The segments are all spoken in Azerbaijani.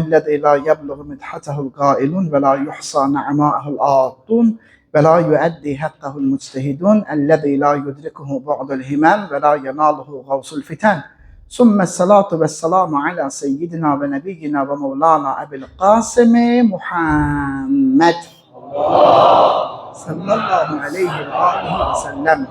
الذي لا يبلغ مدحته القائلون ولا يحصى نعماءه العاطون ولا يؤدي حقه المجتهدون الذي لا يدركه بعض الهمم ولا يناله غوص الفتن ثم الصلاة والسلام على سيدنا ونبينا ومولانا أبي القاسم محمد صلى الله عليه وآله وسلم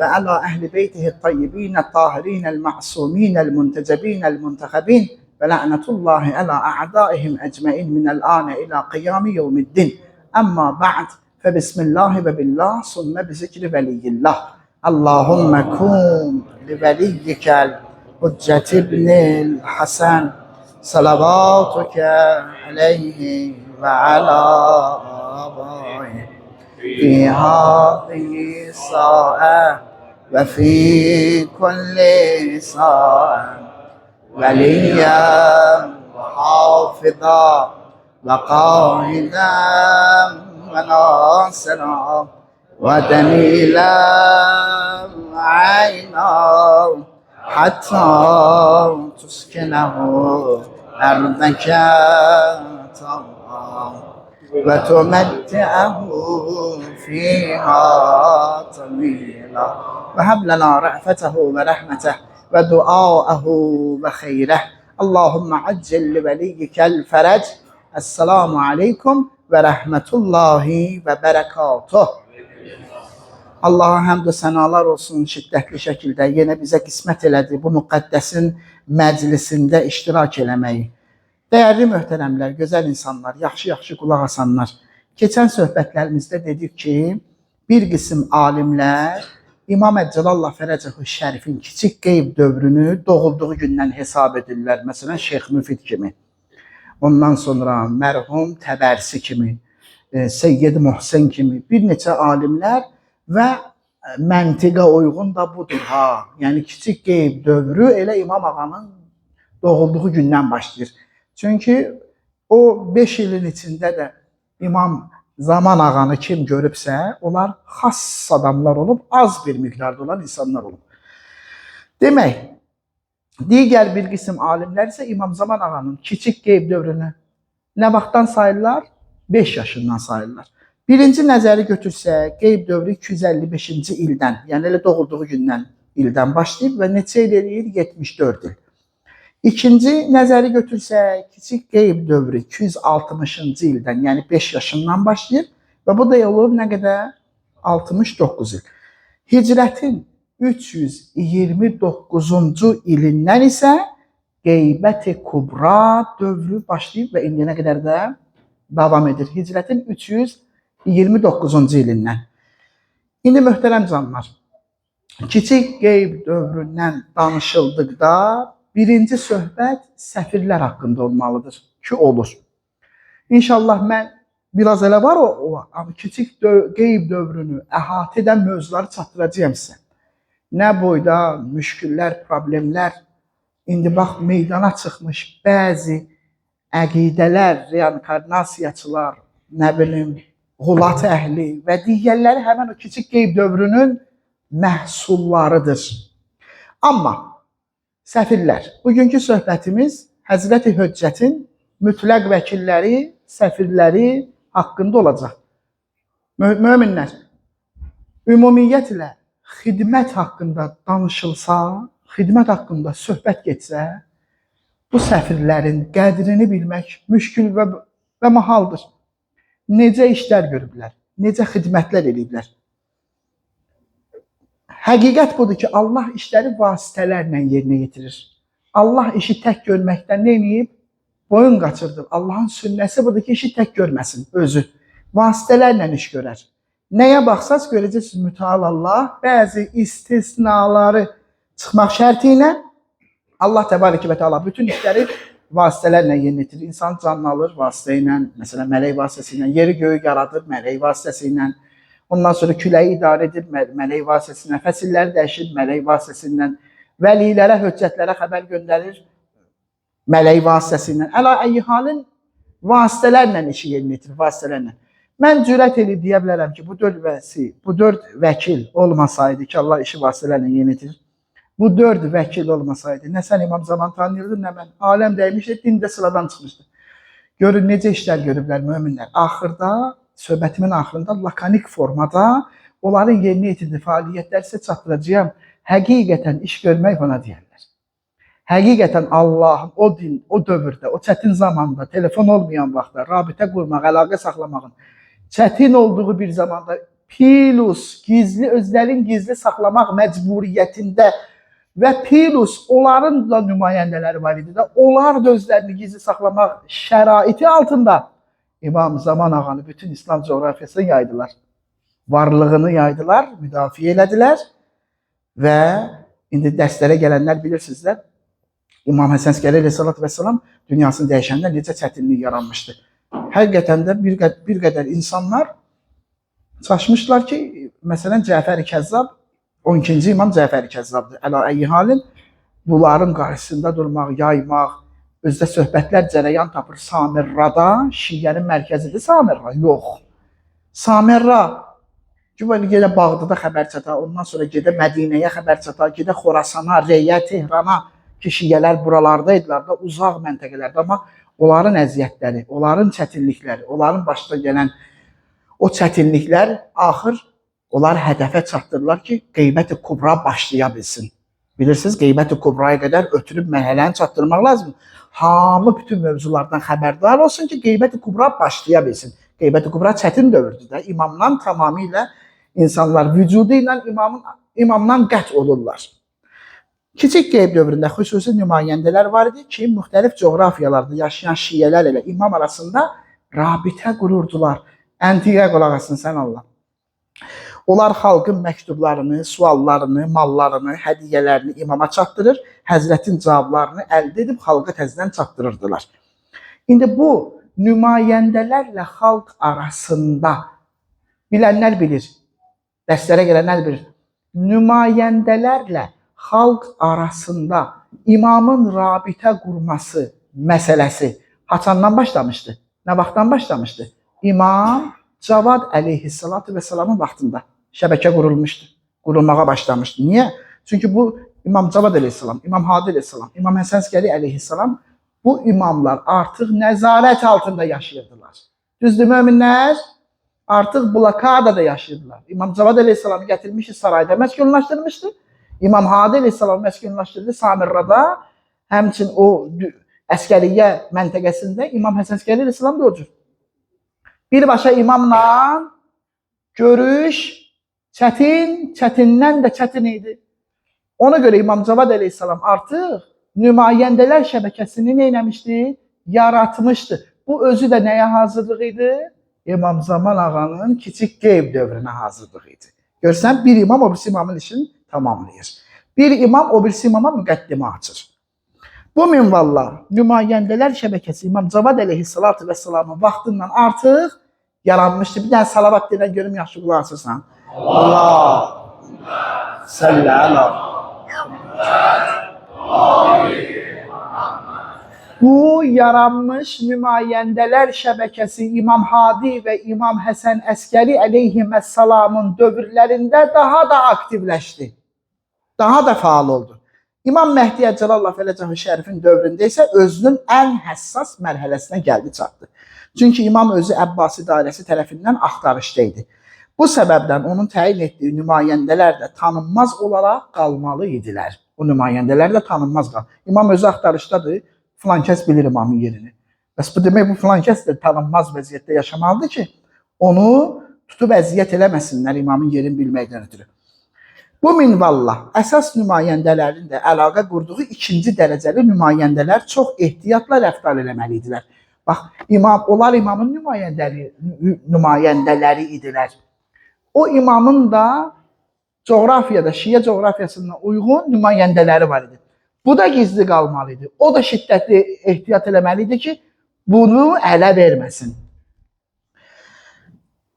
وعلى أهل بيته الطيبين الطاهرين المعصومين المنتجبين المنتخبين ولعنة الله على أعدائهم أجمعين من الآن إلى قيام يوم الدين. أما بعد فبسم الله وبالله ثم بذكر ولي الله. اللهم كن لوليك الحجة ابن الحسن صلواتك عليه وعلى آبائه في هذه الساعة وفي كل ساعة وليا وحافظا وقائدا وناصرا ودليلا عينا حتى تسكنه أرضك طوعا وتمتعه فيها طويلا وهب لنا رأفته ورحمته ودعاءه وخيره. اللهم عجل لوليك الفرج. السلام عليكم ورحمة الله وبركاته. Allaha həmd və sənalar olsun şiddətli şəkildə yenə bizə qismət elədi bu müqəddəsin məclisində iştirak eləməyi. Dəyərli möhtərəmlər, gözəl insanlar, yaxşı qulaq asanlar. Keçən söhbətlərimizdə dedik ki, bir qism alimlər İmam Əcəlallah Fərəcəhu Şərifin kiçik qeyb dövrünü doğulduğu gündən hesab edirlər. Məsələn, Şeyx Müfid kimi. Ondan sonra mərhum Təbərsi kimi, Seyyid Muhsin kimi bir neçə alimlər və məntiqə uyğun da budur ha. Yəni kiçik qeyb dövrü elə İmam Ağanın doğulduğu gündən başlayır. Çünki o 5 ilin içində də İmam Zaman Ağanı kim görübsə, onlar xas adamlar olub, az bir miqdarda olan insanlar olub. Demək, digər bir qism alimlər isə İmam Zaman Ağanın kiçik qeyb dövrünü nə vaxtdan sayırlar? 5 yaşından sayırlar. Birinci nəzəri götürsək, qeyb dövrü 255-ci ildən, yəni elə doğulduğu gündən ildən başlayıb və neçə il eləyir? 74 il. İkinci nəzəri götürsək, kiçik qeyb dövrü 260-cı ildən, yəni 5 yaşından başlayır və bu da olub nə qədər? 69 il. Hicrətin 329-cu ilindən isə Qeybət-i Kubra dövrü başlayıb və indiyənə qədər də davam edir. Hicrətin 329-cu ilindən. İndi möhtərəm canlar, kiçik qeyb dövründən danışıldıqda birinci söhbət səfirlər haqqında olmalıdır ki, olur. İnşallah mən biraz elə var o kiçik qeyb dövrünü əhatə edən mövzuları çatdıracağım sizə. Nə boyda müşküllər, problemlər, indi bax meydana çıxmış bəzi əqidələr, reinkarnasiyaçılar, nə bilim, Qulat əhli və digərləri həmən o kiçik qeyb dövrünün məhsullarıdır. Amma səfirlər, bugünkü söhbətimiz Həzrəti Höccətin mütləq vəkilləri, səfirləri haqqında olacaq. Möminlər, ümumiyyətlə xidmət haqqında danışılsa, xidmət haqqında söhbət getsə, bu səfirlərin qədrini bilmək müşkül və mahaldır. Necə işlər görüblər, necə xidmətlər ediblər. Həqiqət budur ki, Allah işləri vasitələrlə yerinə yetirir. Allah işi tək görməkdən nə edib? Boyun qaçırdır. Allahın sünnəsi budur ki, işi tək görməsin özü. Vasitələrlə iş görər. Nəyə baxsaz görəcəksiniz mütəal Allah bəzi istisnaları çıxmaq şərti ilə Allah təbarək və təala bütün işləri vasitələrlə yerinə yetirir. İnsan canını alır vasitə ilə, məsələn mələk vasitəsi ilə, yeri göyü yaradır mələk vasitəsi ilə. Ondan sonra küləyi idarə edir mələk vasitəsindən, fəsilləri dəyişir mələk vasitəsindən, vəlilərə, höccətlərə xəbər göndərir mələk vasitəsindən. Əla əyyihalin vasitələrlə işi yerinə yetirir, vasitələrlə. Mən cürət edib deyə bilərəm ki, bu dörd vəkil olmasaydı ki, Allah işi vasitələrlə yerinə yetirir, Bu 4 vəkil olmasaydı, nə sən İmam Zaman tanıyırdın, nə mən. Aləm dəymişdi, din də sıradan çıxmışdı. Görün necə işlər görüblər möminlər. Axırda, söhbətimin axırında lakanik formada onların yerinə yetirdiyi fəaliyyətləri sizə çatdıracağam. Həqiqətən iş görmək buna deyərlər. Həqiqətən Allahın o din, o dövrdə, o çətin zamanda, telefon olmayan vaxtda rabitə qurmaq, əlaqə saxlamağın çətin olduğu bir zamanda pilus, gizli, özlərin gizli saxlamaq məcburiyyətində və pilus, onların da nümayəndələri var idi də, onlar da özlərini gizli saxlamaq şəraiti altında İmam Zaman ağanı bütün İslam coğrafiyasına yaydılar. Varlığını yaydılar, müdafiə elədilər və indi dərslərə gələnlər bilirsizlər, İmam Həsən Əskəri əleyhissalatü vəssalam dünyasını dəyişəndə necə çətinlik yaranmışdı. Həqiqətən də bir qədər insanlar çaşmışlar ki, məsələn, Cəfər-i Kəzzab, 12-ci İmam Cəfər-i Kəzzabdır. Əla əyyi halin bunların qarşısında durmaq, yaymaq, özdə söhbətlər cərəyan tapır. Samirrada, Şiyyənin mərkəzidir Samirra, yox. Samirra, güvəli gedə Bağdada xəbər çata, ondan sonra gedə Mədinəyə xəbər çata, gedə Xorasana, Reyyə, Tehrana ki, Şiyyələr buralardaydılar da, uzaq məntəqələrdə, amma onların əziyyətləri, onların çətinlikləri, onların başına gələn o çətinliklər axır onlar hədəfə çatdırırlar ki, qeybət-i kubra başlaya bilsin. Bilirsiniz, qeybət-i kubraya qədər ötürüb mərhələni çatdırmaq lazım. Hamı bütün mövzulardan xəbərdar olsun ki, qeybət-i kubra başlaya bilsin. Qeybət-i kubra çətin dövrdür də. İmamdan tamamilə insanlar vücudu ilə imamdan qət olurlar. Kiçik qeyb dövründə xüsusi nümayəndələr var idi ki, müxtəlif coğrafiyalarda yaşayan şiyyələr ilə imam arasında rabitə qururdular. Əntiqə qulaq asın sən Allah. Onlar xalqın məktublarını, suallarını, mallarını, hədiyyələrini imama çatdırır, həzrətin cavablarını əldə edib xalqa təzədən çatdırırdılar. İndi bu nümayəndələrlə xalq arasında bilənlər bilir, dərslərə gələnlər bilir. Nümayəndələrlə xalq arasında imamın rabitə qurması məsələsi haçandan başlamışdı? Nə vaxtdan başlamışdı? İmam Cavad əleyhissalatu vəssalamın vaxtında şəbəkə qurulmuşdu, qurulmağa başlamışdı. Niyə? Çünki bu İmam Cavad əleyhissalam, İmam Hadi əleyhissalam, İmam Həsən Əskəri əleyhissalam bu imamlar artıq nəzarət altında yaşayırdılar. Düzdür möminlər? Artıq blokadada yaşayırdılar. İmam Cavad əleyhissalamı gətirmişdi, sarayda məskunlaşdırmışdı. İmam Hadi əleyhissalam məskunlaşdırdı Samirrada, həmçin o əskəriyyə məntəqəsində İmam Həsən Əskəri əleyhissalam da odur. Birbaşa imamla görüş çətindən də çətin idi. Ona görə İmam Cavad əleyhissalam artıq nümayəndələr şəbəkəsini neyləmişdi? Yaratmışdı. Bu özü də nəyə hazırlıq idi? İmam Zaman ağanın kiçik qeyb dövrünə hazırlıq idi. Görsən, bir imam o birisi imamın işini tamamlayır. Bir imam o birisi imama müqəddimə açır. Bu minvalla nümayəndələr şəbəkəsi İmam Cavad əleyhissalatu vəssalamın vaxtından artıq yaranmışdı. Bir dənə salavat deyilən görüm, yaxşı qulaq asırsan. Allahümmə salli ala Bu yaranmış nümayəndələr şəbəkəsi İmam Hadi və İmam Həsən Əskəri əleyhissalamın dövrlərində daha da aktivləşdi. Daha da faal oldu. İmam Məhdi Əcəlallah Fələcəhu Şərifin dövründə isə özünün ən həssas mərhələsinə gəldi çatdı. Çünki imam özü Əbbasi dairəsi tərəfindən axtarışda idi. Bu səbəbdən onun təyin etdiyi nümayəndələr də tanınmaz olaraq qalmalı idilər. O nümayəndələr də tanınmaz qalmalı. İmam özü axtarışdadır, filan kəs bilir imamın yerini. Bəs bu demək, bu filan kəs də tanınmaz vəziyyətdə yaşamalıdır ki, onu tutub əziyyət eləməsinlər imamın yerini bilməkdən ötürü. Bu minvalla əsas nümayəndələrin də əlaqə qurduğu ikinci dərəcəli nümayəndələr çox ehtiyatla rəftar eləməli idilər. Bax, onlar imamın nümayəndələri idilər. O imamın da coğrafiyada, Şiyə coğrafiyasına uyğun nümayəndələri var idi. Bu da gizli qalmalı idi. O da şiddətli ehtiyat eləməli idi ki, bunu ələ verməsin.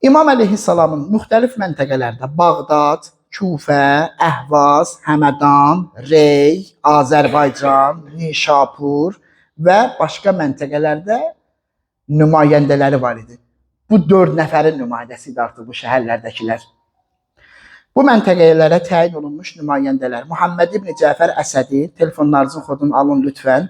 İmam əleyhissalamın müxtəlif məntəqələrdə Bağdad, Kufə, Əhvaz, Həmədan, Rey, Azərbaycan, Nişapur və başqa məntəqələrdə nümayəndələri var idi. Bu 4 nəfərin nümayəndəsi idi artıq bu şəhərlərdəkilər. Bu məntəqələrə təyin olunmuş nümayəndələr Muhammed ibn Cəfər Əsədi, telefonlarınızın kodunu alın lütfən.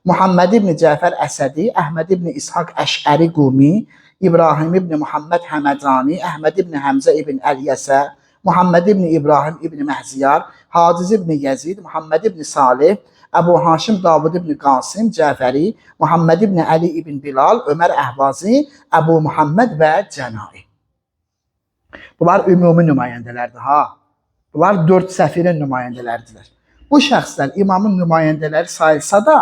Muhammed ibn Cəfər Əsədi, Əhməd ibn İshaq Əşəri Qumi, İbrahim ibn Muhammed Həmədani, Əhməd ibn Həmzə ibn Əlyəsə, Muhammed ibn İbrahim ibn Məhziyar, Hadiz ibn Yezid, Muhammed ibn Salih, Əbu Haşim Davud ibn Qasim Cəfəri, Muhammed ibn Əli ibn Bilal, Ömər Əhvazi, Əbu Muhammed və Cənai. Bunlar ümumi nümayəndələrdir ha. Bunlar 4 səfirin nümayəndələridirlər. Bu şəxslər imamın nümayəndələri sayılsa da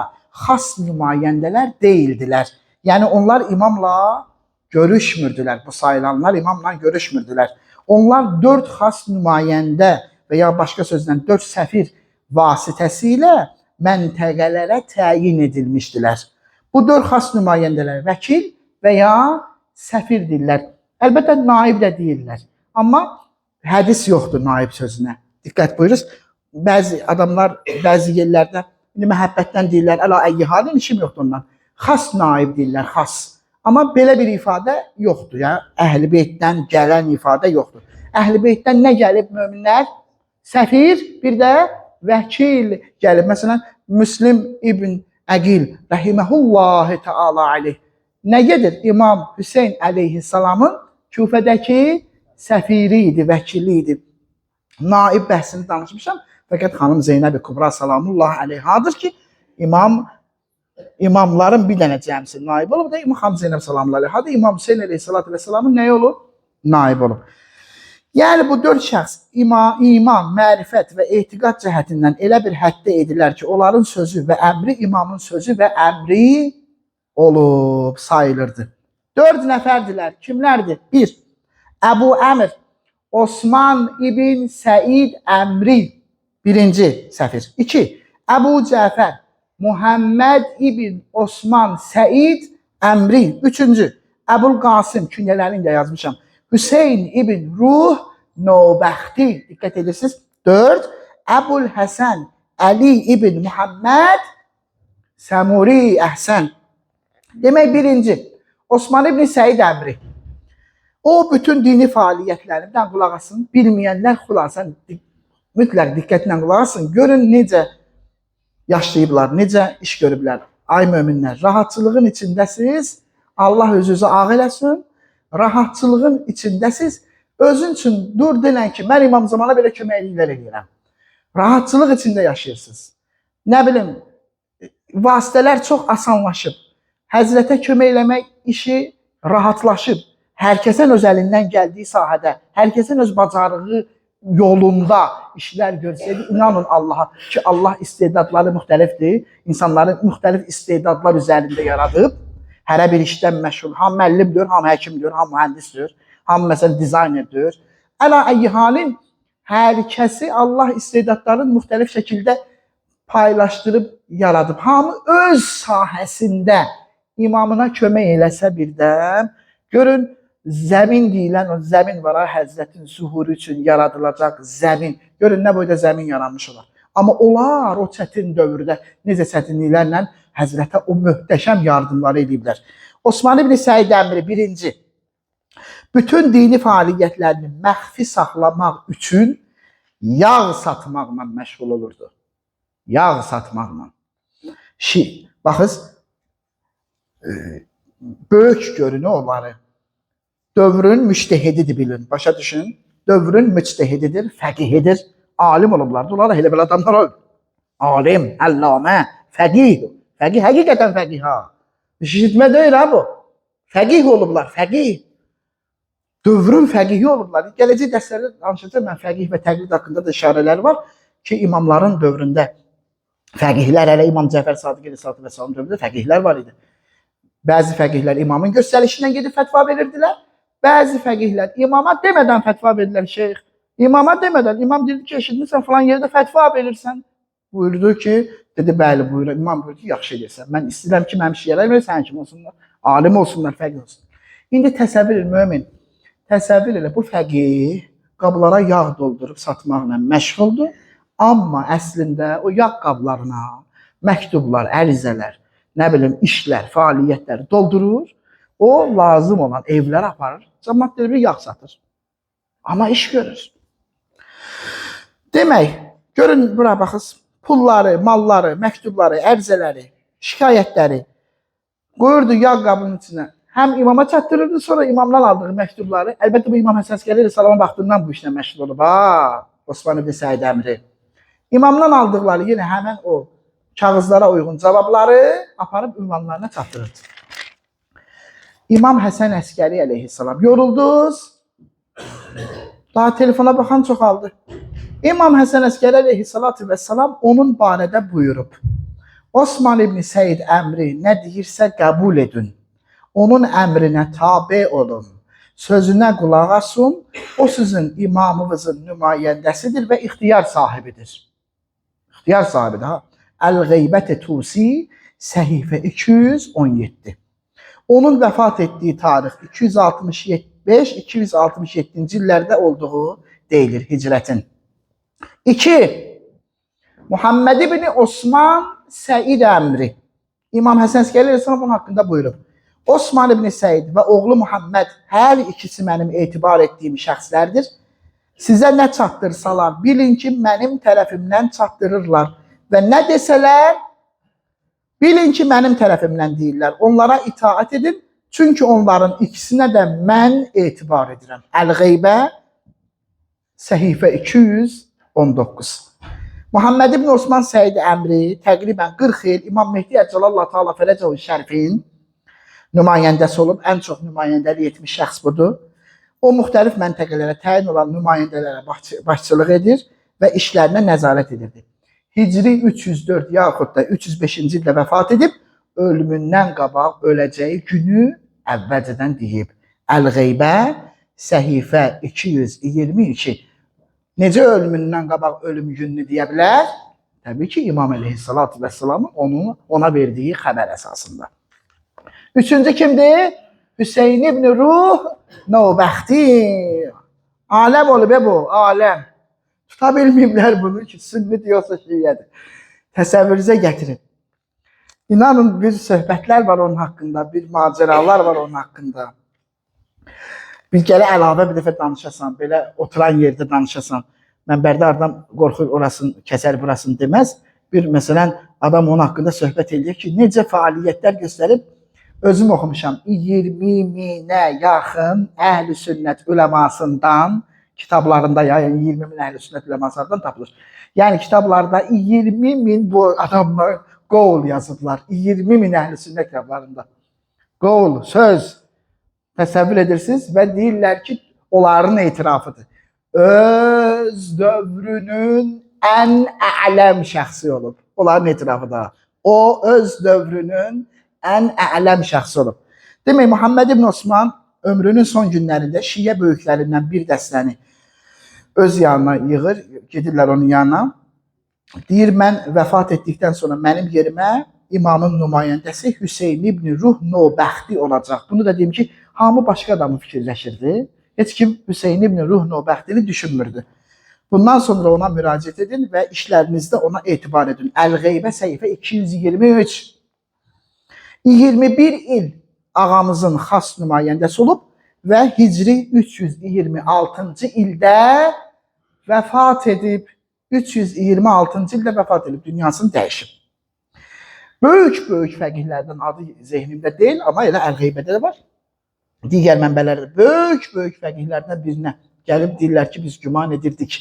xas nümayəndələr deyildilər. Yəni onlar imamla görüşmürdülər. Bu sayılanlar imamla görüşmürdülər. Onlar 4 xas nümayəndə və ya başqa sözlə 4 səfir vasitəsilə məntəqələrə təyin edilmişdilər. Bu 4 xas nümayəndələr vəkil və ya səfir deyirlər. Əlbəttə naib də deyirlər. Amma hədis yoxdur naib sözünə. Diqqət buyuruz. Bəzi adamlar bəzi yerlərdə məhəbbətdən deyirlər, əla əyyi halin işim yoxdur ondan. Xas naib deyirlər, xas. Amma belə bir ifadə yoxdur. Yəni, Əhl-i Beytdən gələn ifadə yoxdur. Əhl-i Beytdən nə gəlib möminlər? Səfir, bir də vəkil gəlib. Məsələn, Müslim ibn Əqil, rəhiməhullahi teala aleyh. Nə gedir? İmam Hüseyin əleyhissalamın Küfədəki səfiri idi, vəkili idi. Naib bəhsini danışmışam. Fəqət xanım Zeynəb-i Kubra salamullah əleyhadır ki, imamların bir dənə cəmsi naib olub da xanım Zeynəb salamullah əleyhadır. İmam Hüseyin əleyhissalatü vəssalamın nəyi olub? Naib olub. Yəni bu 4 şəxs iman, mərifət və etiqad cəhətindən elə bir həddə edilər ki, onların sözü və əmri imamın sözü və əmri olub, sayılırdı. 4 nəfərdirlər. Kimlərdir? 1. Əbu Əmr Osman ibn Səid Əmri, 1-ci səfir. 2. Əbu Cəfər Muhammed ibn Osman Səid Əmri, 3-cü. Əbul Qasim, künyələrini də yazmışam. Hüseyn ibn Ruh Nobəxti, diqqət edirsiniz. 4. Əbul Həsən Əli ibn Muhammed Səmuri Əhsən. Demək 1-ci. Osman ibn Səid Əmri. O, bütün dini fəaliyyətlərindən qulaq asın. Bilməyənlər xülasən mütləq diqqətlə qulaq asın. Görün necə yaşayıblar, necə iş görüblər. Ay möminlər, rahatçılığın içindəsiz. Allah özünüzü ağ eləsin. Rahatçılığın içindəsiz. Özün üçün dur denən ki, mən İmam Zamana belə köməkliklər edirəm. Rahatçılıq içində yaşayırsınız. Nə bilim, vasitələr çox asanlaşıb. Həzrətə kömək eləmək işi rahatlaşıb. Hər kəsin öz əlindən gəldiyi sahədə, hər kəsin öz bacarığı yolunda işlər görsəydi, inanın Allaha ki, Allah istedadları müxtəlifdir. İnsanların müxtəlif istedadlar üzərində yaradıb. Hərə bir işdən məşğul. Ham müəllimdir, ham həkimdir, ham mühəndisdir, ham məsələn dizaynerdir. Əla əyyi halin hər kəsi Allah istedadların müxtəlif şəkildə paylaşdırıb yaradıb. Hamı öz sahəsində imamına kömək eləsə birdən, görün, zəmin deyilən o zəmin var, Həzrətin zuhuru üçün yaradılacaq zəmin. Görün, nə boyda zəmin yaranmış olar. Amma onlar o çətin dövrdə necə çətinliklərlə Həzrətə o möhtəşəm yardımları ediblər. Osman ibn Səid Əmri 1-ci. Bütün dini fəaliyyətlərini məxfi saxlamaq üçün yağ satmaqla məşğul olurdu. Yağ satmaqla. Baxız, böyük görünü onları. Dövrün müştehididir bilin. Başa düşün. Dövrün müctehididir, fəqihidir. Alim olublardı. Onlar da elə belə adamlar olub. Alim, əllamə, fəqih. Fəqih, həqiqətən fəqih ha. İşitmə deyil ha bu. Fəqih olublar, fəqih. Dövrün fəqihi olublar. Gələcək dərslərdə danışacağım mən fəqih və təqlid haqqında da işarələr var ki, imamların dövründə fəqihlər, hələ İmam Cəfər Sadiq əleyhissalatu vəssalam dövründə fəqihlər var idi. Bəzi fəqihlər imamın göstərişindən gedib fətva verirdilər. Bəzi fəqihlər imama demədən fətva verirlər şeyx. İmama demədən, imam dedi ki, eşitmirsən falan yerdə fətva verirsən. Buyurdu ki, dedi bəli buyur. İmam buyurdu ki, yaxşı edirsən. Mən istəyirəm ki, mənim şiələr və sən kim olsunlar, alim olsunlar, fəqih olsunlar. İndi təsəvvür el, mömin. Təsəvvür elə, bu fəqih qablara yağ doldurub satmaqla məşğuldur. Amma əslində o yağ qablarına məktublar, ərizələr, nə bilim, işlər, fəaliyyətlər doldurur. O lazım olan evlərə aparır. Cəmaət bir yağ satır. Amma iş görür. Demək, görün bura baxız, pulları, malları, məktubları, ərizələri, şikayətləri qoyurdu yağ qabının içinə. Həm imama çatdırırdı, sonra imamdan aldığı məktubları, əlbəttə bu İmam Həsən Əskəri salama vaxtından bu işlə məşğul olub, Osman ibn Səid Əmri. İmamdan aldıqları yenə həmən o kağızlara uyğun cavabları aparıb ünvanlarına çatdırırdı. İmam Həsən Əskəri əleyhissalam yoruldunuz, daha telefona baxan çoxaldı. İmam Həsən Əskəri əleyhissalatu vesselam onun barədə buyurub. Osman ibn Səid Əmri nə deyirsə qəbul edin. Onun əmrinə tabe olun. Sözünə qulaq asın. O sizin imamınızın nümayəndəsidir və ixtiyar sahibidir. İxtiyar sahibidir ha. Əl-Qeybət-i Tusi səhifə 217. Onun vəfat etdiyi tarix 265-267-ci illərdə olduğu deyilir hicrətin. 2. Muhammed ibn Osman Səid Əmri. İmam Həsən Əskəri əleyhissalam bunun haqqında buyurub. Osman ibn Səid və oğlu Muhammed hər ikisi mənim etibar etdiyim şəxslərdir. Sizə nə çatdırsalar, bilin ki, mənim tərəfimdən çatdırırlar. Və nə desələr, bilin ki, mənim tərəfimdən deyirlər. Onlara itaat edin, çünki onların ikisinə də mən etibar edirəm. Əl-Qeybə, səhifə 219. Muhammed ibn Osman Səid Əmri təqribən 40 il İmam Mehdi Əcəlallah Teala Fərəcəhu Şərifin nümayəndəsi olub. Ən çox nümayəndəlik etmiş şəxs budur. O, müxtəlif məntəqələrə təyin olan nümayəndələrə başçılıq edir və işlərinə nəzarət edirdi. Hicri 304 yaxud da 305-ci ildə vəfat edib, ölümündən qabaq öləcəyi günü əvvəlcədən deyib. Əl-Qeybə, səhifə 222. Necə ölümündən qabaq ölüm gününü deyə bilər? Təbii ki, İmam əleyhissalatu vesselamın ona verdiyi xəbər əsasında. Üçüncü kimdir? Hüseyin ibn Ruh Nobəxti. Aləm olub bu, aləm. Tuta bilməyiblər bunu ki, sünni diyorsa şiyyədir. Təsəvvürünüzə gətirin. İnanın, bir söhbətlər var onun haqqında, bir macəralar var onun haqqında. Bir gələ əlavə bir dəfə danışasan, belə oturan yerdə danışasan. Mən bərdə adam qorxur orasını, kəsər burasını deməz. Bir, məsələn, adam onun haqqında söhbət edir ki, necə fəaliyyətlər göstərib, özüm oxumuşam, 20 minə yaxın əhl-i sünnət üləmasından, kitablarında, yəni 20 min əhl-i sünnət üləmasından tapılır. Yəni kitablarda 20 min bu adamlar qovul yazıblar, 20 min əhl-i sünnət kitablarında. Qovul, söz. Təsəvvür edirsiniz və deyirlər ki, onların etirafıdır. Öz dövrünün ən ələm şəxsi olub. Onların etirafı da. O, öz dövrünün ən ələm şəxsi olub. Demək, Muhammed ibn Osman ömrünün son günlərində şiə böyüklərindən bir dəstəni öz yanına yığır, gedirlər onun yanına. Deyir, mən vəfat etdikdən sonra mənim yerimə imamın nümayəndəsi Hüseyin ibn Ruh Nobəxti olacaq. Bunu da deyim ki, hamı başqa adamı fikirləşirdi. Heç kim Hüseyin ibn Ruh Nobəxtini düşünmürdü. Bundan sonra ona müraciət edin və işlərinizdə ona etibar edin. Əl-Qeybə səhifə 223. 21 il ağamızın xas nümayəndəsi olub və Hicri 326-cı ildə vəfat edib. 326-cı ildə vəfat edib, dünyasını dəyişib. Böyük fəqihlərdən adı zehnimdə deyil, amma elə Əl-Qeybədə də var. Digər mənbələrdə böyük fəqihlərdən birinə gəlib deyirlər ki, biz güman edirdik,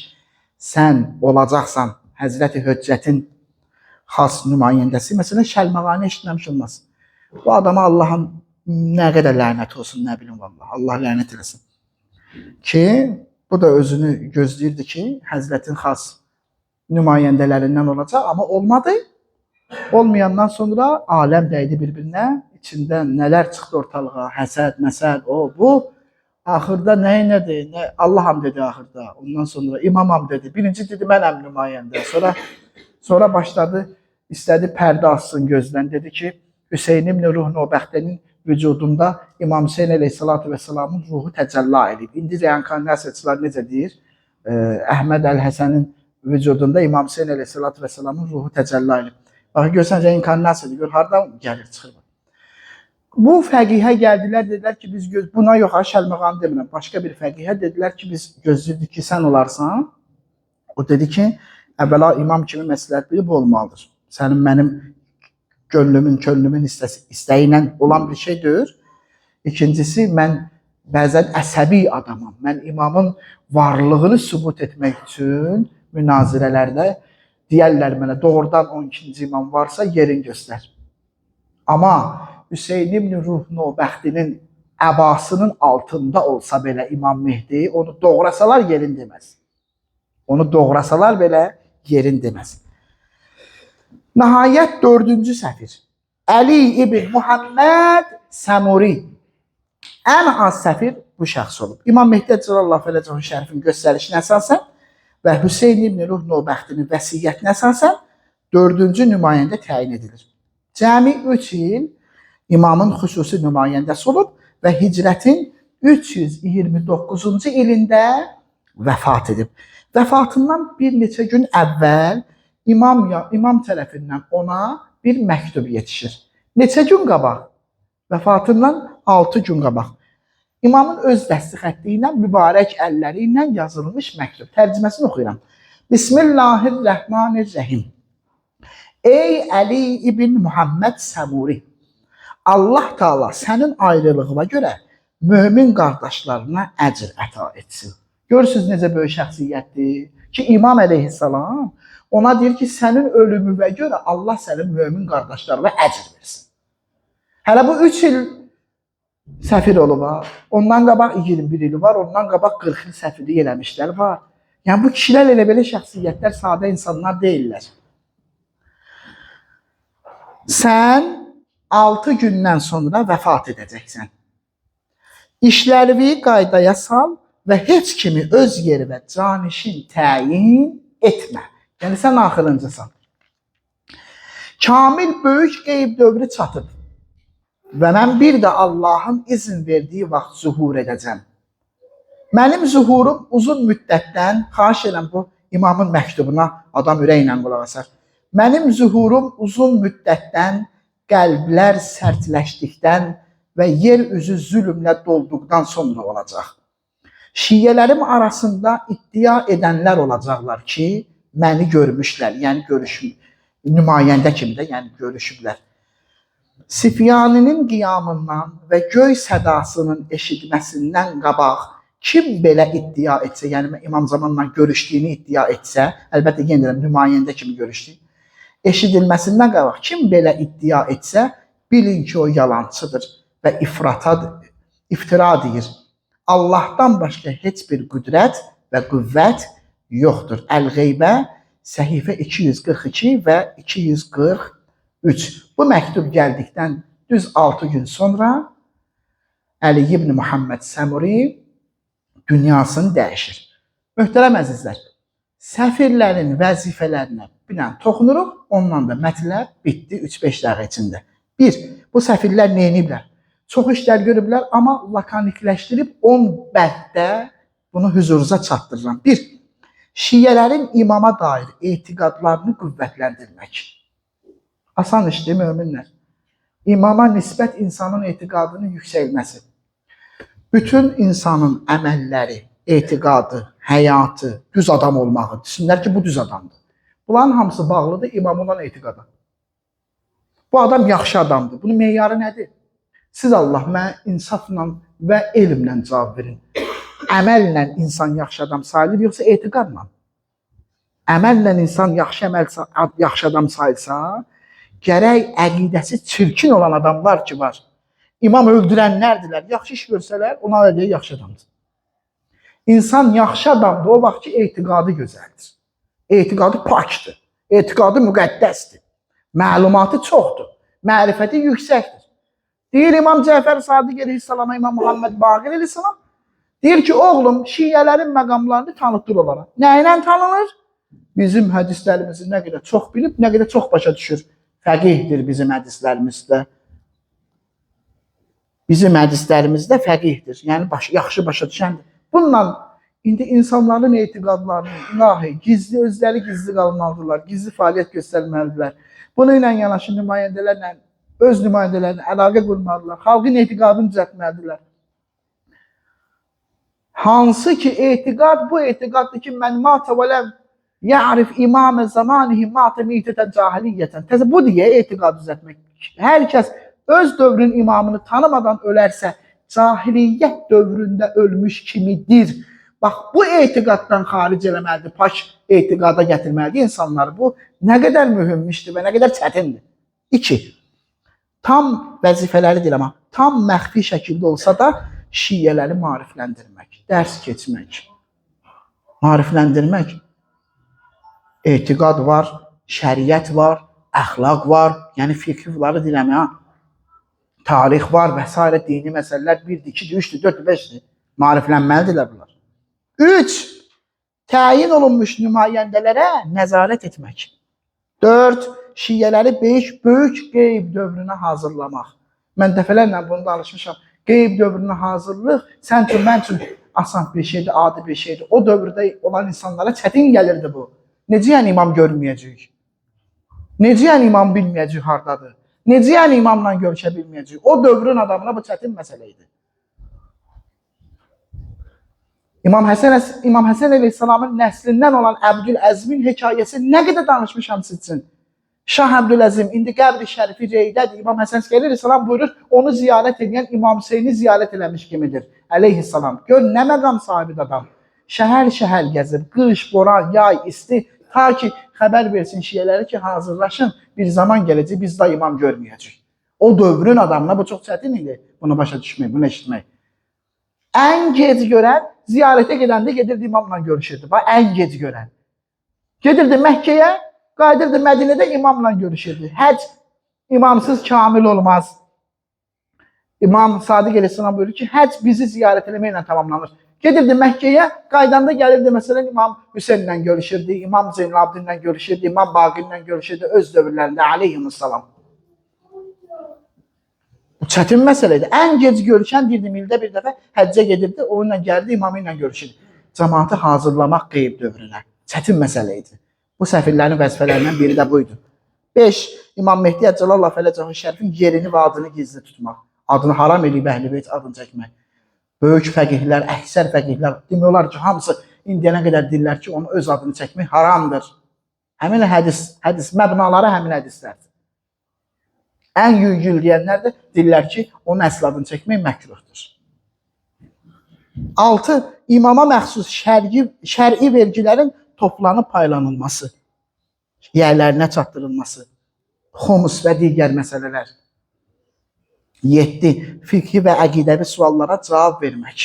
sən olacaqsan Həzrəti Höccətin xas nümayəndəsi. Məsələn, Şəlməğani eşitməmiş olmaz. Bu adama Allahın nə qədər lənət olsun, nə bilim vallahi. Allah lənət eləsin. Ki, bu da özünü gözləyirdi ki, Həzrətin xas nümayəndələrindən olacaq, amma olmadı. Olmayandan sonra aləm dəydi bir-birinə, içində nələr çıxdı ortalığa, həsəd, məsəd, o, bu. Axırda nədir? Allaham dedi axırda. Ondan sonra imamam dedi. Birinci dedi, mənəm nümayəndə. Sonra başladı, istədi pərdə assın gözdən. Dedi ki, Hüseyin ibn Ruh Nobəxtinin vücudunda İmam Hüseyin əleyhissalatu vesselamın ruhu təcəllə edib. İndi reinkarnasiyaçılar necə deyir? Əhməd Əl-Həsənin vücudunda İmam Hüseyin əleyhissalatu vesselamın ruhu təcəllə edib. Bax, görsən, reinkarnasiyadır, gör, hardan gəlir, çıxır. Bu fəqihə gəldilər, dedilər ki, biz buna yox, Şəlməğanı demirəm, başqa bir fəqihə dedilər ki, biz gözləyirdik ki, sən olarsan. O dedi ki, əvvəla imam kimi məsləhət bilib olmalıdır. Sənin mənim könlümün istəyi ilə olan bir şey deyil. İkincisi, mən bəzən əsəbi adamam. Mən imamın varlığını sübut etmək üçün münazirələrdə deyərlər mənə, doğrudan 12-ci imam varsa yerin göstər. Amma Hüseyn ibn Ruhnobəxtinin əbasının altında olsa belə İmam Mehdi, onu doğrasalar yerin deməz. Onu doğrasalar belə yerin deməz. Nəhayət 4-cü səfir Əli ibn Muhammed Səmuri. Ən az səfir bu şəxs olub. İmam Mehdi Cəlallah Fələcəhu Şərifin göstərişinə əsasən və Hüseyn ibn Ruhnobəxtinin vəsiyyətinə əsasən 4-cü nümayəndə təyin edilir. Cəmi 3 il imamın xüsusi nümayəndəsi olub və hicrətin 329-cu ilində vəfat edib. Vəfatından bir neçə gün əvvəl imam tərəfindən ona bir məktub yetişir. Neçə gün qabaq? Vəfatından 6 gün qabaq. İmamın öz dəsti xətti ilə, mübarək əlləri ilə yazılmış məktub. Tərcüməsini oxuyuram. Bismillahirrahmanirrahim. Ey Əli ibn Muhammed Səmuri, Allah Taala sənin ayrılığına görə mömin qardaşlarına əcr əta etsin. Görürsünüz necə böyük şəxsiyyətdir ki, İmam əleyhissalam ona deyir ki, sənin ölümünə görə Allah sənin mömin qardaşlarına əcr versin. Hələ bu 3 il səfir olub var. Ondan qabaq 21 ili var, ondan qabaq 40 il səfirlik eləmişlər var. Yəni bu kişilər elə belə şəxsiyyətlər, sadə insanlar deyirlər. Sən 6 gündən sonra vəfat edəcəksən. İşlərini qaydaya sal və heç kimi öz yeri və canişin təyin etmə. Yəni sən axırıncısan. Kamil böyük qeyb dövrü çatıb və mən bir də Allahın izin verdiyi vaxt zuhur edəcəm. Mənim zuhurum uzun müddətdən, xahiş edirəm bu imamın məktubuna adam ürəklə qulaq asar. Mənim zuhurum uzun müddətdən qəlblər sərtləşdikdən və yer üzü zülmlə dolduqdan sonra olacaq. Şiyyələrim arasında iddia edənlər olacaqlar ki, məni görmüşlər, yəni nümayəndə kimi də, yəni görüşüblər. Sifyaninin qiyamından və göy sədasının eşitməsindən qabaq kim belə iddia etsə, yəni İmam Zamanla görüşdüyünü iddia etsə, əlbəttə yenə deyirəm, nümayəndə kimi görüşdü, eşidilməsindən qabaq kim belə iddia etsə, bilin ki, o yalancıdır və iftira deyir. Allahdan başqa heç bir qüdrət və qüvvət yoxdur. Əl-Qeybə səhifə 242 və 243. Bu məktub gəldikdən düz 6 gün sonra Əli ibn Muhammed Səmuri dünyasını dəyişir. Möhtərəm əzizlər, səfirlərin vəzifələrinə binən toxunuruq, ondan da mətləb bitdi 3-5 dəqiqə içində. 1. Bu səfirlər neyniblər? Çox işlər görüblər, amma lakanikləşdirib 10 bənddə bunu hüzurunuza çatdırıram. 1. Şiyyələrin imama dair etiqadlarını qüvvətləndirmək. Asan işdir, möminlər. İmama nisbət insanın etiqadının yüksəlməsi. Bütün insanın əməlləri, etiqadı, həyatı, düz adam olmağı. Düşünürlər ki, bu düz adamdır. Bunların hamısı bağlıdır imam olan etiqada. Bu adam yaxşı adamdır. Bunun meyarı nədir? Siz Allah mənə insafla və elmlə cavab verin. Əməllə insan yaxşı adam sayılır, yoxsa etiqadla? Əməllə insan yaxşı adam sayılsa, gərək əqidəsi çirkin olan adamlar ki var. İmam öldürənlərdilər, yaxşı iş görsələr, ona da deyək, yaxşı adamdır. İnsan yaxşı adamdır, o vaxt ki, etiqadı gözəldir. Etiqadı pakdır, etiqadı müqəddəsdir, məlumatı çoxdur, mərifəti yüksəkdir. Deyir İmam Cəfər Sadiq əleyhissalama, İmam Muhammed Baqir əleyhissalam, deyir ki, oğlum, şiyyələrin məqamlarını tanıtdır onlara. Nə ilə tanınır? Bizim hədislərimizi nə qədər çox bilib, nə qədər çox başa düşür. Fəqihdir bizim hədislərimizdə. Bizim hədislərimizdə fəqihdir, yəni yaxşı başa düşəndir. Bununla indi insanların etiqadlarını, ilahi, gizli, özləri gizli qalmalıdırlar, gizli fəaliyyət göstərməlidirlər. Bununla yanaşı nümayəndələrlə, öz nümayəndələrinə əlaqə qurmalıdırlar, xalqın etiqadını düzəltməlidirlər. Hansı ki etiqad, bu etiqaddır ki, mən matəvələv Ya'rif imam zamanihi mata mitatan cahiliyyatan. Təzə bu deyə etiqad düzəltmək. Hər kəs öz dövrün imamını tanımadan ölərsə, cahiliyyət dövründə ölmüş kimidir. Bax, bu etiqaddan xaric eləməlidir, paş etiqada gətirməlidir insanları. Bu nə qədər mühümmişdir və nə qədər çətindir. 2. Tam vəzifələri deyil, amma tam məxfi şəkildə olsa da şiyyələri maarifləndirmək, dərs keçmək, maarifləndirmək. Etiqad var, şəriət var, əxlaq var, yəni fiqhları deyirəm ya, tarix var və s. dini məsələlər 1-dir, 2-dir, 3-dür, 4-dür, 5-dir. Maariflənməlidirlər bunlar. 3. Təyin olunmuş nümayəndələrə nəzarət etmək. 4. Şiyyələri böyük qeyb dövrünə hazırlamaq. Mən dəfələrlə bunu danışmışam. Qeyb dövrünə hazırlıq sən üçün, mən üçün asan bir şeydir, adi bir şeydir. O dövrdə olan insanlara çətin gəlirdi bu. Necə yəni imam görməyəcək? Necə yəni imam bilməyəcək hardadır? Necə yəni imamla görüşə bilməyəcək? O dövrün adamına bu çətin məsələ idi. İmam Həsən əleyhissalamın nəslindən olan Əbdüləzimin hekayəsi nə qədər danışmışam siz üçün. Şah Əbdüləzim indi qəbri şərifi Reydədir. İmam Həsən əleyhissalam buyurur, onu ziyarət edən İmam Hüseyni ziyarət eləmiş kimidir. Əleyhissalam. Gör nə məqam sahibi adam. Şəhər gəzir, qış, boran, yay, isti. Ta ki, xəbər versin şiələri ki, hazırlaşın, bir zaman gələcək, biz da imam görməyəcək. O dövrün adamına bu çox çətin idi, bunu başa düşmək, bunu eşitmək. Ən gec görən, ziyarətə gedəndə gedirdi imamla görüşürdü. Bax, ən gec görən. Gedirdi Məkkəyə, qayıdırdı Mədinədə imamla görüşürdü. Həc imamsız kamil olmaz. İmam Sadiq əleyhissalam buyurur ki, həc bizi ziyarət eləməklə tamamlanır. Gedirdi Məkkəyə, qaydanda gəlirdi, məsələn, İmam Hüseynlə görüşürdü, İmam Zeynalabdinlə görüşürdü, İmam Baqirlə görüşürdü öz dövrlərində, aleyhissalam. Bu çətin məsələ idi. Ən gec görüşən deyirdim, ildə bir dəfə həccə gedirdi, onunla gəldi, imamı ilə görüşürdü. Cəmaatı hazırlamaq qeyb dövrünə. Çətin məsələ idi. Bu səfirlərin vəzifələrindən biri də buydu. 5. İmam Mehdi Əcəlallah Fələcəhu Şərifin yerini və adını gizli tutmaq. Adını haram edib Əhlibeyt adını çəkmək. Böyük fəqihlər, əksər fəqihlər demək olar ki, hamısı indiyənə qədər deyirlər ki, onun öz adını çəkmək haramdır. Həmin hədis məbnaları həmin hədislərdir. Ən yüngül deyənlər də deyirlər ki, onun əsl adını çəkmək məkruhdur. 6. İmama məxsus şər'i vergilərin toplanıb paylanılması, yerlərinə çatdırılması, xumus və digər məsələlər. 7. Fiqhi və əqidəvi suallara cavab vermək.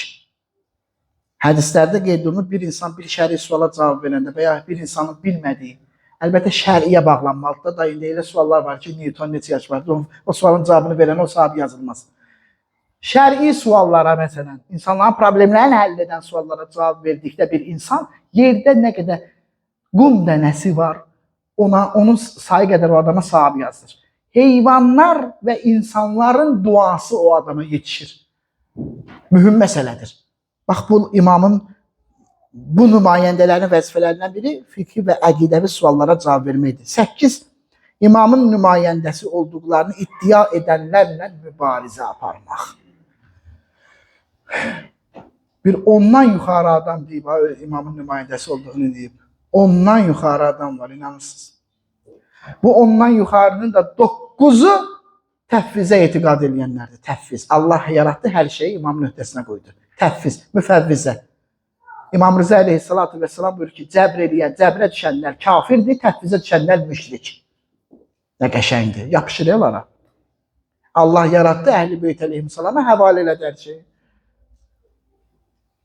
Hədislərdə qeyd olunur, bir insan bir şəri suala cavab verəndə və ya bir insanın bilmədiyi, əlbəttə şəriyə bağlanmalıdır da, indi elə suallar var ki, Newton neçə yaş var, o sualın cavabını verən o sahibi yazılmaz. Şəri suallara, məsələn, insanların problemlərini həll edən suallara cavab verdikdə bir insan, yerdə nə qədər qum dənəsi var, onun sayı qədər o adama savab yazılır. Heyvanlar və insanların duası o adama yetişir. Mühüm məsələdir. Bax, bu imamın bu nümayəndələrin vəzifələrindən biri fiqhi və əqidəvi suallara cavab verməkdir. 8. İmamın nümayəndəsi olduqlarını iddia edənlərlə mübarizə aparmaq. Bir ondan yuxarı adam deyib, imamın nümayəndəsi olduğunu deyib. Ondan yuxarı adam var, inanırsınız. Bu ondan yuxarının da 9'u təfvizə etiqad edənlərdir. Təfviz. Allah yaratdı, hər şeyi imamın öhdəsinə qoydu. Təfviz, müfəvvizə. İmam Rıza əleyhissalatu vesselam buyurur ki, cəbr eləyən, cəbrə düşənlər kafirdir, təfvizə düşənlər müşrik. Nə qəşəngdir, yapışır onlara. Allah yaratdı, Əhl-i-Beyt əleyhissalama həvalə elədi hər şeyi.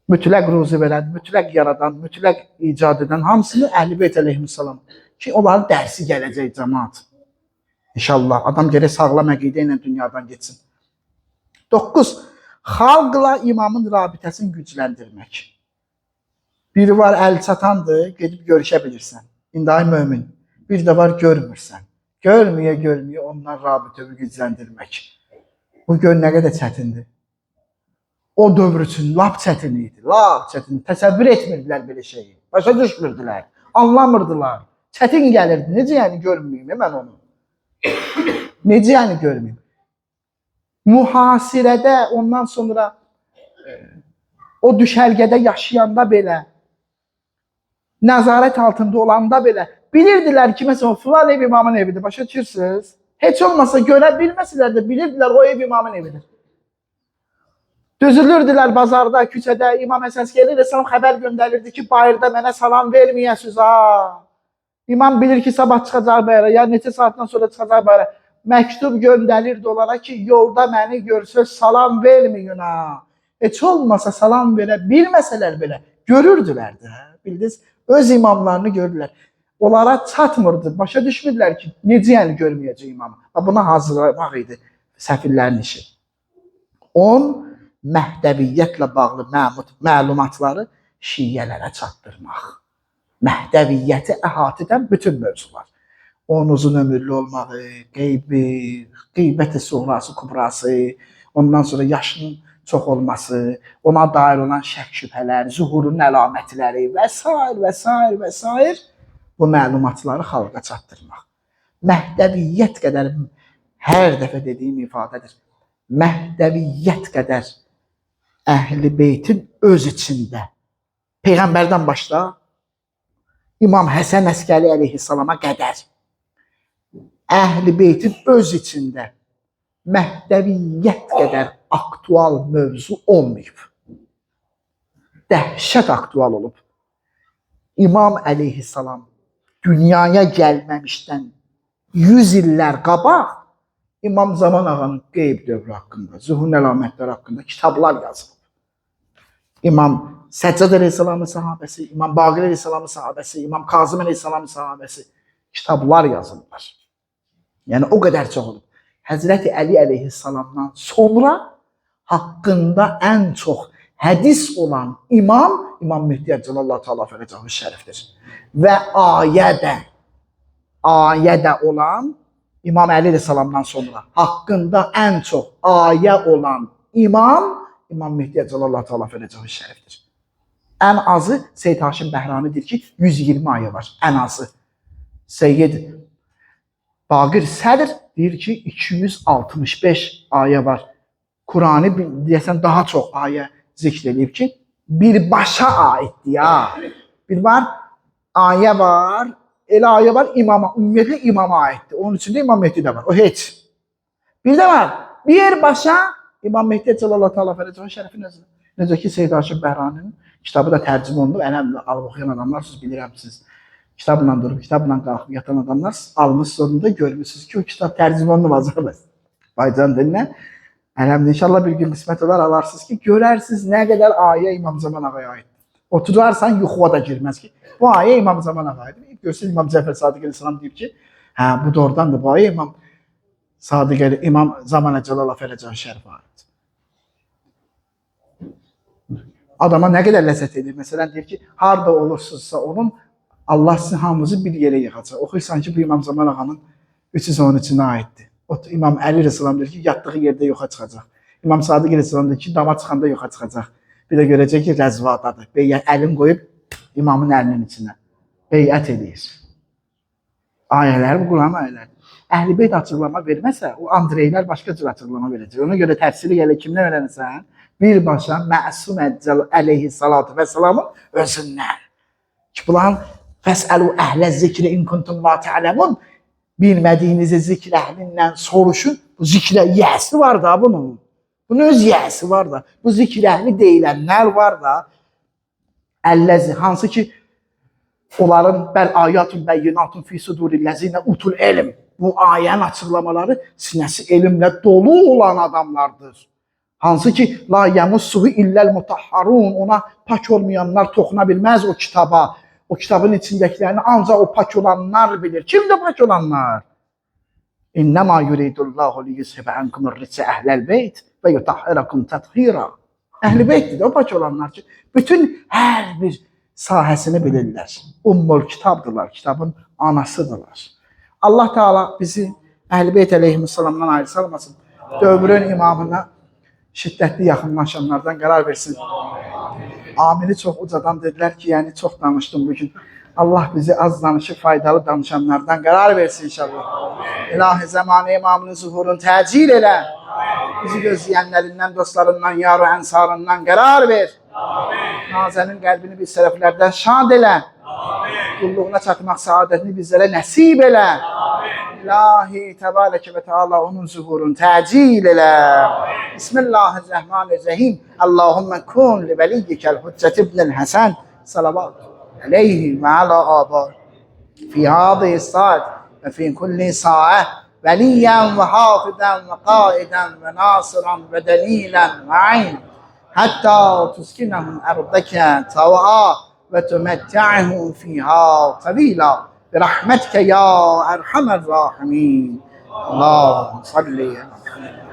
Mütləq ruzi verən, mütləq yaradan, mütləq icad edən hamısını Əhl-i-Beyt əleyhissalam. Ki, onların dərsi gələcək cəmaat. İnşallah, adam gərək sağlam əqidə ilə dünyadan geçsin. 9. Xalqla imamın rabitəsini gücləndirmək. Biri var, əl çatandır, gedib görüşə bilirsən. İndi ay mömin. Bir də var, görmürsən. Görməyə ondan rabitəni gücləndirmək. Bu gör nə qədər çətindir. O dövr üçün lap çətin idi. Lap çətin. Təsəvvür etmirdilər belə şeyi. Başa düşmürdülər. Anlamırdılar. Çətin gəlirdi. Necə yəni görməyim mən onu? Necə yəni görməyim? Mühasirədə, ondan sonra o düşərgədə yaşayanda belə nəzarət altında olanda belə bilirdilər ki, məsələn, filan ev imamın evidir. Başa düşürsünüz? Heç olmasa görə bilməsələr də bilirdilər o ev imamın evidir. Düzülürdülər bazarda, küçədə, İmam Həsənski əleyhissalam xəbər göndərirdi ki, bayırda mənə salam verməyəsiniz ha. İmam bilir ki, sabah çıxacaq bayıra, ya neçə saatdan sonra çıxacaq bayıra. Məktub göndərirdi onlara ki, yolda məni görsəz salam verməyin ha. Heç olmasa salam verə bilməsələr belə görürdülər də. Bildiniz, öz imamlarını görürlər. Onlara çatmırdı, başa düşmürdülər ki, necə yəni görməyəcək imamı. Buna hazırlamaq idi səfirlərin işi. 10 Məhdəviyyətlə bağlı məlumatları şiyyələrə çatdırmaq. Məhdəviyyəti əhatə edən bütün mövzular. Onun uzun ömürlü olmağı, qeybət-i suğrası, kubrası, ondan sonra yaşının çox olması, ona dair olan şək şübhələr, zuhurun əlamətləri və s. Bu məlumatları xalqa çatdırmaq. Məhdəviyyət qədər, hər dəfə dediyim ifadədir, Məhdəviyyət qədər Əhl-i Beytin öz içində, Peyğəmbərdən başda, İmam Həsən Əskəri əleyhissalama qədər, Əhl-i Beytin öz içində Məhdəviyyət qədər aktual mövzu olmayıb. Dəhşət aktual olub. İmam əleyhissalam dünyaya gəlməmişdən 100 illər qabaq İmam Zaman ağanın qeyb dövrü haqqında, zuhur əlamətləri haqqında kitablar yazılıb. İmam Səccad əleyhissalamın sahabəsi, İmam Baqir əleyhissalamın sahabəsi, İmam Kazım əleyhissalamın sahabəsi kitablar yazılırlar. Yəni o qədər çox olub. Həzrəti Əli əleyhissalamdan sonra haqqında ən çox hədis olan imam Mehdi Əcəlallah Teala Fərəcəhu Şərifdir. Və ayə də olan İmam Əli əleyhissalamdan sonra haqqında ən çox ayə olan imam Mehdi Əcəlallah Teala Fərəcəhu Şərifdir. Ən azı Seyyid Haşim Bəhrani deyir ki, 120 ayə var, ən azı. Seyyid Baqir Sədr deyir ki, 265 ayə var. Kur'an'ı deyəsən daha çox ayə zikr edib ki, birbaşa aiddir ya. Bir var, ayə var, elə ayə var imama, ümumiyyətlə imama aiddir. Onun içində İmam Mehdi də var, o heç. Bir də var, birbaşa İmam Mehdi Əcəlallah Teala Fərəcəhu Şərifin özü. Necə ki, Seyyid Haşim Bəhrani'nin kitabı da tərcümə olunub, ənəmli alıb oxuyan adamlar, siz bilirəm siz. Kitabla durub, kitabla qalxıb yatan adamlar almış sonunda görmüşsünüz ki, o kitab tərcümə olunub Azərbaycan dilinə. Ənəmli inşallah bir gün qismət olar, alarsınız ki, görərsiniz nə qədər ayə İmam Zaman ağaya aiddir. Oturarsan yuxuya da girməz ki, bu ayə İmam Zaman ağaya aiddir. Görsün İmam Cəfər Sadiq əleyhissalam deyib ki, hə, bu doğrudandır, bu ayə İmam Sadiq İmam Zaman Əcəlallah Fərəcəhu Şərifə aiddir. Adama nə qədər ləzzət edir. Məsələn, deyir ki, harada olursunuzsa olun, Allah sizin hamınızı bir yerə yığacaq. Oxuyursan ki, bu İmam Zaman ağanın 313-ünə aiddir. İmam Əli əleyhissalam deyir ki, yatdığı yerdə yoxa çıxacaq. İmam Sadiq əleyhissalam deyir ki, dama çıxanda yoxa çıxacaq. Bir də görəcək ki, rəzvadadır. Əlin qoyub imamın əlinin içinə. Beyət edir. Ayələr, bu Quran ayələr. Əhl-i Beyt açıqlama verməsə, o Andreylər başqa cür açıqlama verəcək. Ona görə təfsiri gələ kimdən öyrənirsən? Birbaşa Məsum əleyhissalatu və salamın özündən. Ki, bulan fəsəlu əhlə zikri in kuntum la ta'lemun. Bilmədiyinizi zikr əhlindən soruşun. Bu zikrə yəsi var da bunun. Bunun öz yəsi var da. Bu zikr əhli deyilənlər var da. Əlləzi, hansı ki, onların bəl ayatun bəyyinatun fi suduriləzinə utul elm. Bu ayənin açıqlamaları sinəsi elmlə dolu olan adamlardır. Hansı ki, la yamussuhu illəl mutahharun, ona pak olmayanlar toxuna bilməz o kitaba. O kitabın içindəkilərini ancaq o pak olanlar bilir. Kimdir pak olanlar? İnnəmā yuridullahu liyuzhibə ankumur ritsə əhləl beyt və yutahhirakum təthira. Əhl-i beytdir, o pak olanlar ki, bütün hər bir sahəsini bilirlər. Ummul kitabdırlar, kitabın anasıdırlar. Allah Teala bizi Əhl-i Beyt əleyhissalamdan ayrı salmasın. Dövrün imamına şiddətli yaxınlaşanlardan qərar versin. Amini çox ucadan dedilər ki, yəni çox danışdım bugün. Allah bizi az danışıb faydalı danışanlardan qərar versin inşallah. İlahi zamanı imamının zuhurunu təcil elə. Bizi gözləyənlərindən, dostlarından, yar-ı ənsarından qərar ver. Nazənin qəlbini bir sərəflərdən şad elə. Kulluğuna çatmak saadetini bizlere nasip eyle. İlahi Tebareke ve Teala onun zuhurun tecil eyle. Bismillahirrahmanirrahim. Allahümme kun li veliyyikel Hüccet ibnil Hasan salavat aleyhi ve ala âbâ fi hâzihi saat ve fi kulli saat veliyen ve hafiden ve kaiden ve nasiran ve delilen ve ayn hatta tuskinahum ardake tav'a ve tumetta'hum fiha tabila برحمتك يا أرحم الراحمين اللهم صل على محمد